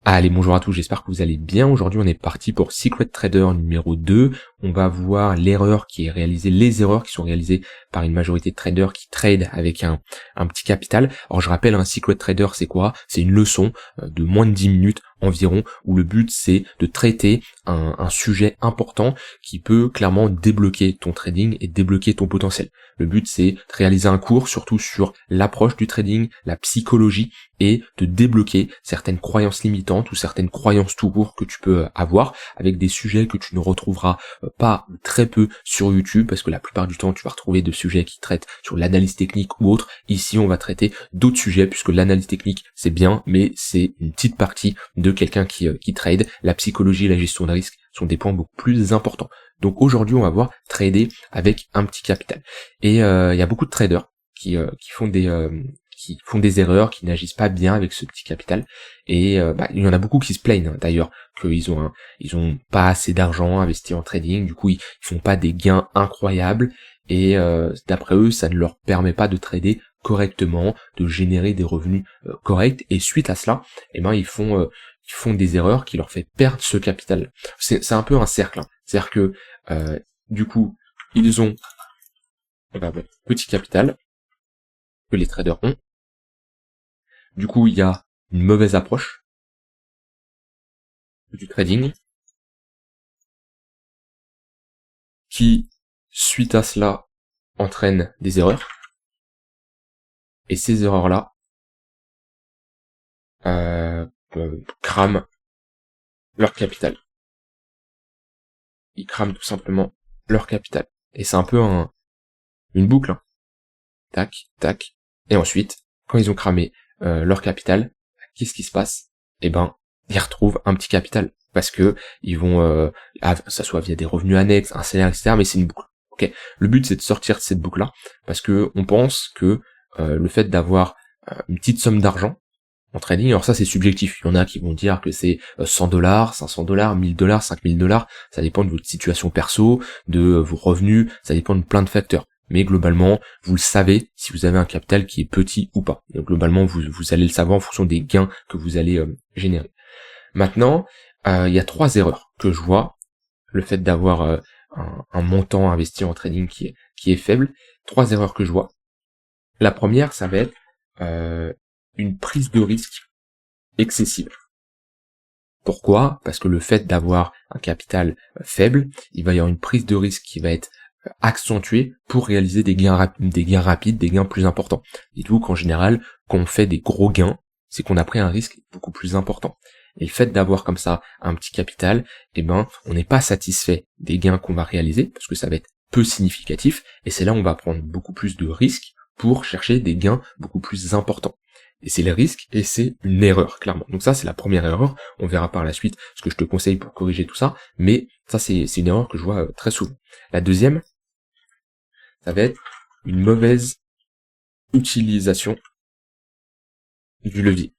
Allez, bonjour à tous, j'espère que vous allez bien. Aujourd'hui, on est parti pour Secret Trader numéro 2. On va voir l'erreur qui est réalisée, les erreurs qui sont réalisées par une majorité de traders qui trade avec un petit capital. Alors, je rappelle, un Secret Trader, c'est quoi? C'est une leçon de moins de 10 minutes environ, où le but, c'est de traiter un sujet important qui peut clairement débloquer ton trading et débloquer ton potentiel. Le but, c'est de réaliser un cours, surtout sur l'approche du trading, la psychologie, et de débloquer certaines croyances limitantes ou certaines croyances tout court que tu peux avoir avec des sujets que tu ne retrouveras pas très peu sur YouTube, parce que la plupart du temps tu vas retrouver des sujets qui traitent sur l'analyse technique ou autre. Ici on va traiter d'autres sujets, puisque l'analyse technique c'est bien, mais c'est une petite partie de quelqu'un qui trade. La psychologie et la gestion de risque sont des points beaucoup plus importants. Donc aujourd'hui on va voir trader avec un petit capital. Et il y a beaucoup de traders qui font des erreurs, qui n'agissent pas bien avec ce petit capital, et il y en a beaucoup qui se plaignent d'ailleurs qu'ils ont pas assez d'argent investi en trading, du coup ils font pas des gains incroyables, et d'après eux ça ne leur permet pas de trader correctement, de générer des revenus corrects, et suite à cela, ils font des erreurs qui leur fait perdre ce capital. C'est un peu un cercle, hein. C'est-à-dire que du coup ils ont petit capital que les traders ont. Du coup, il y a une mauvaise approche du trading qui, suite à cela, entraîne des erreurs. Et ces erreurs-là crament leur capital. Ils crament tout simplement leur capital. Et c'est un peu une boucle, hein. Tac, tac. Et ensuite, quand ils ont cramé leur capital, qu'est-ce qui se passe? Ils retrouvent un petit capital. Parce que ils vont, ça soit via des revenus annexes, un salaire, etc. Mais c'est une boucle. Ok. Le but c'est de sortir de cette boucle-là, parce que on pense que le fait d'avoir une petite somme d'argent en trading, alors ça c'est subjectif. Il y en a qui vont dire que c'est $100, $500, $1000, $5000. Ça dépend de votre situation perso, de vos revenus. Ça dépend de plein de facteurs. Mais globalement, vous le savez si vous avez un capital qui est petit ou pas. Donc globalement, vous allez le savoir en fonction des gains que vous allez générer. Maintenant, il y a 3 erreurs que je vois. Le fait d'avoir un montant investi en trading qui est faible. 3 erreurs que je vois. La première, ça va être une prise de risque excessive. Pourquoi? Parce que le fait d'avoir un capital faible, il va y avoir une prise de risque qui va être accentuée pour réaliser des gains rapides, des gains plus importants. Dites-vous qu'en général, quand on fait des gros gains, c'est qu'on a pris un risque beaucoup plus important. Et le fait d'avoir comme ça un petit capital, on n'est pas satisfait des gains qu'on va réaliser, parce que ça va être peu significatif, et c'est là où on va prendre beaucoup plus de risques pour chercher des gains beaucoup plus importants. Et c'est le risque, et c'est une erreur, clairement. Donc ça, c'est la première erreur. On verra par la suite ce que je te conseille pour corriger tout ça, mais ça, c'est une erreur que je vois très souvent. La deuxième, ça va être une mauvaise utilisation du levier.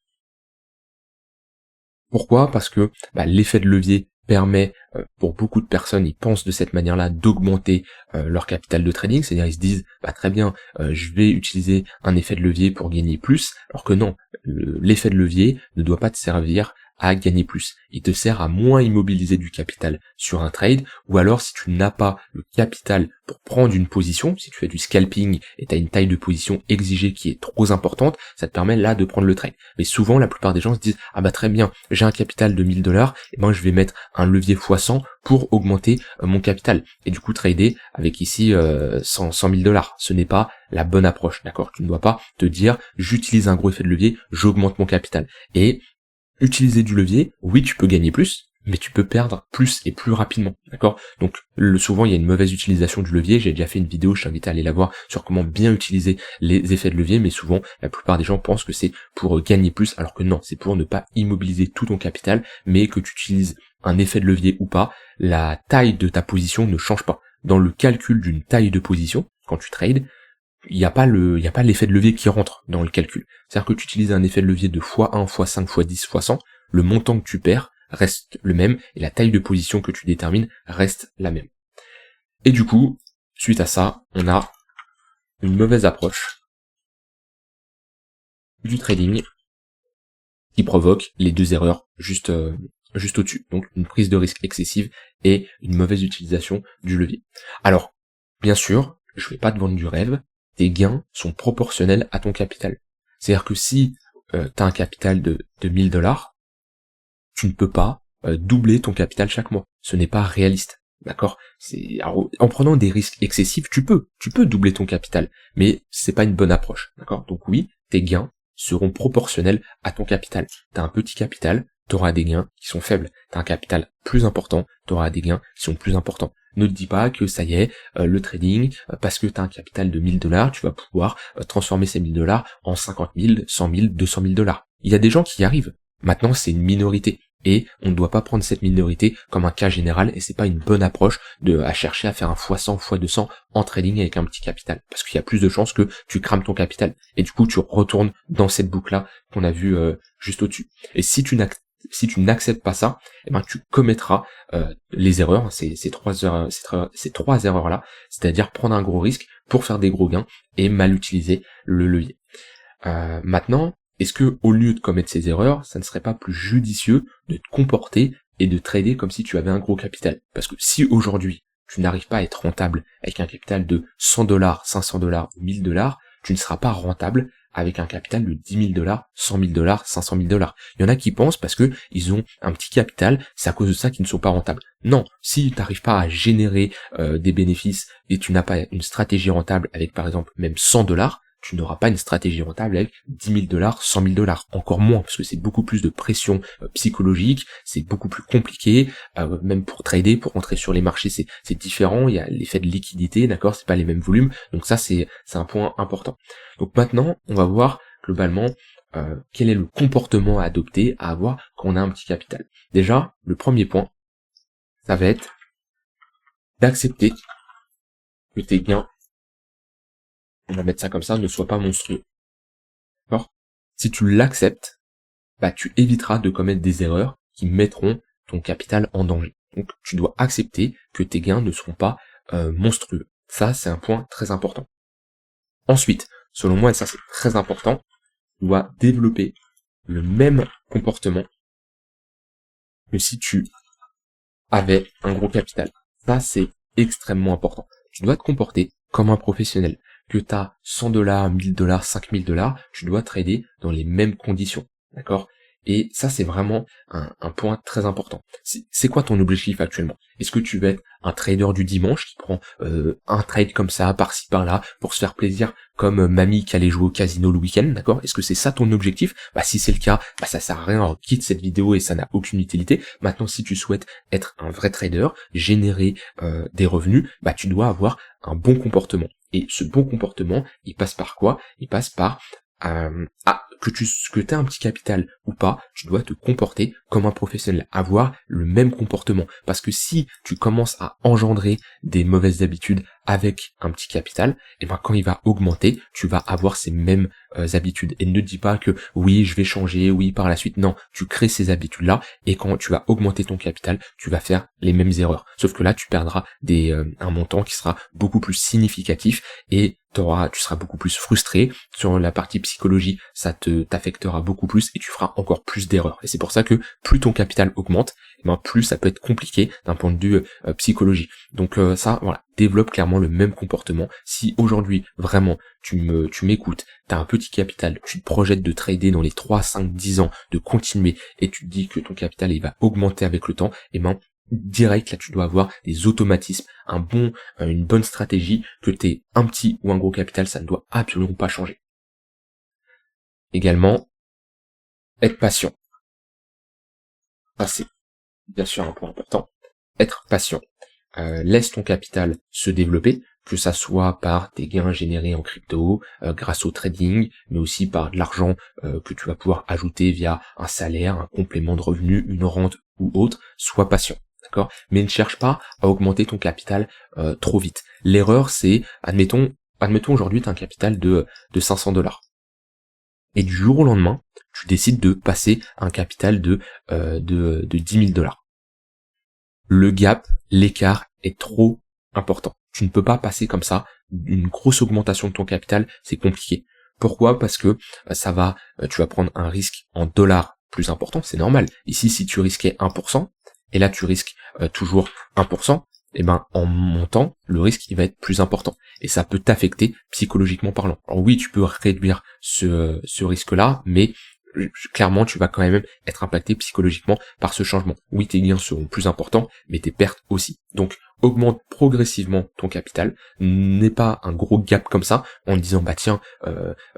Pourquoi? Parce que l'effet de levier permet, pour beaucoup de personnes, ils pensent de cette manière-là, d'augmenter leur capital de trading, c'est-à-dire ils se disent, très bien, je vais utiliser un effet de levier pour gagner plus, alors que non, l'effet de levier ne doit pas te servir à gagner plus. Il te sert à moins immobiliser du capital sur un trade, ou alors si tu n'as pas le capital pour prendre une position, si tu fais du scalping et tu as une taille de position exigée qui est trop importante, ça te permet là de prendre le trade. Mais souvent, la plupart des gens se disent, très bien, j'ai un capital de $1000, je vais mettre un levier x100 pour augmenter mon capital. Et du coup, trader avec ici 100 000 $. Ce n'est pas la bonne approche, d'accord? Tu ne dois pas te dire, j'utilise un gros effet de levier, j'augmente mon capital. Et utiliser du levier, oui, tu peux gagner plus, mais tu peux perdre plus et plus rapidement, d'accord? Donc souvent il y a une mauvaise utilisation du levier. J'ai déjà fait une vidéo, je t'invite à aller la voir, sur comment bien utiliser les effets de levier, mais souvent la plupart des gens pensent que c'est pour gagner plus, alors que non, c'est pour ne pas immobiliser tout ton capital, mais que tu utilises un effet de levier ou pas, la taille de ta position ne change pas. Dans le calcul d'une taille de position, quand tu trades, il n'y a pas l'effet de levier qui rentre dans le calcul. C'est-à-dire que tu utilises un effet de levier de x1, x5, x10, x100, le montant que tu perds reste le même, et la taille de position que tu détermines reste la même. Et du coup, suite à ça, on a une mauvaise approche du trading qui provoque les deux erreurs juste au-dessus. Donc une prise de risque excessive et une mauvaise utilisation du levier. Alors, bien sûr, je vais pas te vendre du rêve, tes gains sont proportionnels à ton capital. C'est-à-dire que si tu as un capital de 1000 $, tu ne peux pas doubler ton capital chaque mois. Ce n'est pas réaliste. D'accord? En prenant des risques excessifs, tu peux doubler ton capital, mais c'est pas une bonne approche. D'accord? Donc oui, tes gains seront proportionnels à ton capital. T'as un petit capital, t'auras des gains qui sont faibles. T'as un capital plus important, t'auras des gains qui sont plus importants. Ne te dis pas que ça y est, le trading, parce que t'as un capital de 1000 $, tu vas pouvoir transformer ces 1000 $ en 50 000, 100 000, 200 000 $. Il y a des gens qui y arrivent. Maintenant, c'est une minorité. Et on ne doit pas prendre cette minorité comme un cas général, et c'est pas une bonne approche à chercher à faire un x100, x200 en trading avec un petit capital. Parce qu'il y a plus de chances que tu crames ton capital. Et du coup, tu retournes dans cette boucle-là qu'on a vu juste au-dessus. Et si tu n'acceptes pas ça, eh ben, tu commettras les erreurs, ces trois erreurs-là, c'est-à-dire prendre un gros risque pour faire des gros gains et mal utiliser le levier. Maintenant, est-ce que, au lieu de commettre ces erreurs, ça ne serait pas plus judicieux de te comporter et de trader comme si tu avais un gros capital? Parce que si aujourd'hui, tu n'arrives pas à être rentable avec un capital de 100 $, 500 $, ou 1000 $, tu ne seras pas rentable avec un capital de 10 000 $, 100 000 $, 500 000 $. Il y en a qui pensent parce que ils ont un petit capital, c'est à cause de ça qu'ils ne sont pas rentables. Non, si tu n'arrives pas à générer des bénéfices et tu n'as pas une stratégie rentable avec par exemple même 100 $, tu n'auras pas une stratégie rentable avec 10 000 $, 100 000 $, encore moins, parce que c'est beaucoup plus de pression psychologique, c'est beaucoup plus compliqué, même pour trader, pour rentrer sur les marchés, c'est différent, il y a l'effet de liquidité, d'accord, c'est pas les mêmes volumes, donc ça c'est un point important. Donc maintenant, on va voir globalement quel est le comportement à adopter, à avoir quand on a un petit capital. Déjà, le premier point, ça va être d'accepter que tes gains, on va mettre ça comme ça, ne soit pas monstrueux. D'accord? Si tu l'acceptes, bah tu éviteras de commettre des erreurs qui mettront ton capital en danger. Donc tu dois accepter que tes gains ne seront pas monstrueux. Ça, c'est un point très important. Ensuite, selon moi, et ça c'est très important, tu dois développer le même comportement que si tu avais un gros capital. Ça, c'est extrêmement important. Tu dois te comporter comme un professionnel. Que tu as 100 $, 1000 $, 5000 $, tu dois trader dans les mêmes conditions. D'accord? Et ça, c'est vraiment un point très important. C'est quoi ton objectif actuellement? Est-ce que tu veux être un trader du dimanche qui prend un trade comme ça, par-ci, par-là, pour se faire plaisir, comme mamie qui allait jouer au casino le week-end, d'accord? Est-ce que c'est ça ton objectif? Bah si c'est le cas, bah ça sert à rien, alors quitte cette vidéo et ça n'a aucune utilité. Maintenant, si tu souhaites être un vrai trader, générer des revenus, bah tu dois avoir un bon comportement. Et ce bon comportement, il passe par quoi? Il passe par que tu aies un petit capital ou pas, tu dois te comporter comme un professionnel, avoir le même comportement. Parce que si tu commences à engendrer des mauvaises habitudes avec un petit capital, et ben quand il va augmenter, tu vas avoir ces mêmes habitudes. Et ne dis pas que oui, je vais changer, oui, par la suite. Non, tu crées ces habitudes-là, et quand tu vas augmenter ton capital, tu vas faire les mêmes erreurs. Sauf que là, tu perdras un montant qui sera beaucoup plus significatif, et tu seras beaucoup plus frustré. Sur la partie psychologie, ça t'affectera beaucoup plus et tu feras encore plus d'erreurs. Et c'est pour ça que plus ton capital augmente, plus ça peut être compliqué d'un point de vue psychologie. Donc ça, voilà, développe clairement le même comportement. Si aujourd'hui, vraiment, tu m'écoutes, t'as un petit capital, tu te projettes de trader dans les 3, 5, 10 ans, de continuer, et tu te dis que ton capital, il va augmenter avec le temps, direct, là, tu dois avoir des automatismes, une bonne stratégie, que t'aies un petit ou un gros capital, ça ne doit absolument pas changer. Également, être patient. Ça, c'est bien sûr un point important. Être patient. Laisse ton capital se développer, que ça soit par des gains générés en crypto, grâce au trading, mais aussi par de l'argent que tu vas pouvoir ajouter via un salaire, un complément de revenu, une rente ou autre. Sois patient. D'accord? Mais ne cherche pas à augmenter ton capital trop vite. L'erreur, c'est, admettons aujourd'hui, tu as un capital de 500 $. Et du jour au lendemain, tu décides de passer à un capital de 10 000 $. Le gap, l'écart est trop important. Tu ne peux pas passer comme ça. Une grosse augmentation de ton capital, c'est compliqué. Pourquoi? Parce que tu vas prendre un risque en dollars plus important, c'est normal. Ici, si tu risquais 1%, et là tu risques toujours 1%, et ben en montant, le risque il va être plus important. Et ça peut t'affecter psychologiquement parlant. Alors oui, tu peux réduire ce risque-là, mais clairement tu vas quand même être impacté psychologiquement par ce changement. Oui, tes gains seront plus importants, mais tes pertes aussi. Donc augmente progressivement ton capital, n'est pas un gros gap comme ça, en disant bah tiens,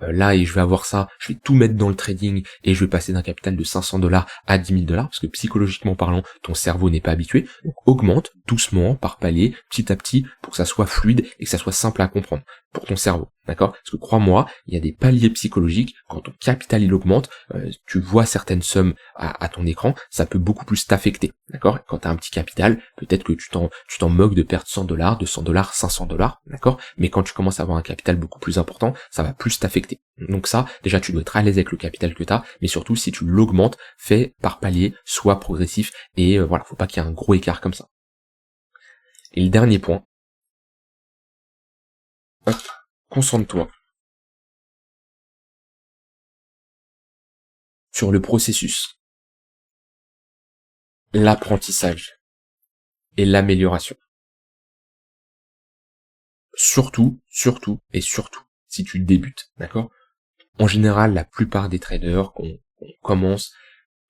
là et je vais avoir ça, je vais tout mettre dans le trading et je vais passer d'un capital de 500$ à 10 000$, parce que psychologiquement parlant, ton cerveau n'est pas habitué. Donc augmente doucement, par palier, petit à petit, pour que ça soit fluide et que ça soit simple à comprendre pour ton cerveau, d'accord? Parce que crois-moi, il y a des paliers psychologiques, quand ton capital il augmente, tu vois certaines sommes à ton écran, ça peut beaucoup plus t'affecter, d'accord? Quand tu as un petit capital, peut-être que tu t'en moques de perdre 100$, 200$, 500$, d'accord? Mais quand tu commences à avoir un capital beaucoup plus important, ça va plus t'affecter. Donc ça, déjà tu dois être à l'aise avec le capital que tu as, mais surtout si tu l'augmentes, fais par palier, sois progressif, et voilà, faut pas qu'il y ait un gros écart comme ça. Et le dernier point, concentre-toi sur le processus, l'apprentissage et l'amélioration. Surtout, si tu débutes, d'accord? En général, la plupart des traders, qu'on commence,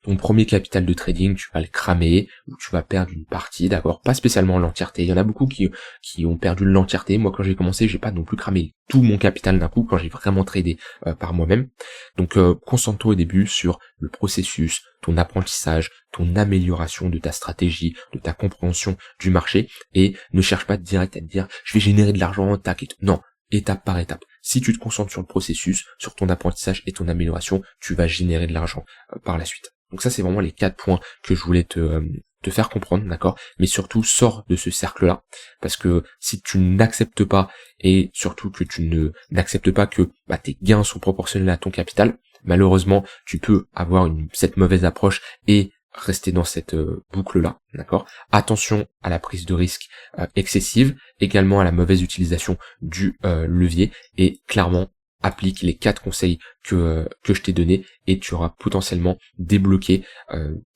ton premier capital de trading, tu vas le cramer, ou tu vas perdre une partie, d'accord? Pas spécialement l'entièreté. Il y en a beaucoup qui ont perdu l'entièreté. Moi, quand j'ai commencé, j'ai pas non plus cramé tout mon capital d'un coup quand j'ai vraiment tradé par moi-même. Donc, concentre-toi au début sur le processus, ton apprentissage, ton amélioration de ta stratégie, de ta compréhension du marché, et ne cherche pas direct à te dire, je vais générer de l'argent, tac, et tout. Non, étape par étape. Si tu te concentres sur le processus, sur ton apprentissage et ton amélioration, tu vas générer de l'argent par la suite. Donc ça, c'est vraiment les 4 points que je voulais te faire comprendre, d'accord? Mais surtout, sors de ce cercle-là, parce que si tu n'acceptes pas, et surtout que tu n'acceptes pas que tes gains sont proportionnels à ton capital, malheureusement, tu peux avoir cette mauvaise approche et rester dans cette boucle-là, d'accord? Attention à la prise de risque excessive, également à la mauvaise utilisation du levier, et clairement, applique les 4 conseils que je t'ai donnés et tu auras potentiellement débloqué,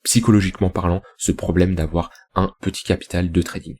psychologiquement parlant, ce problème d'avoir un petit capital de trading.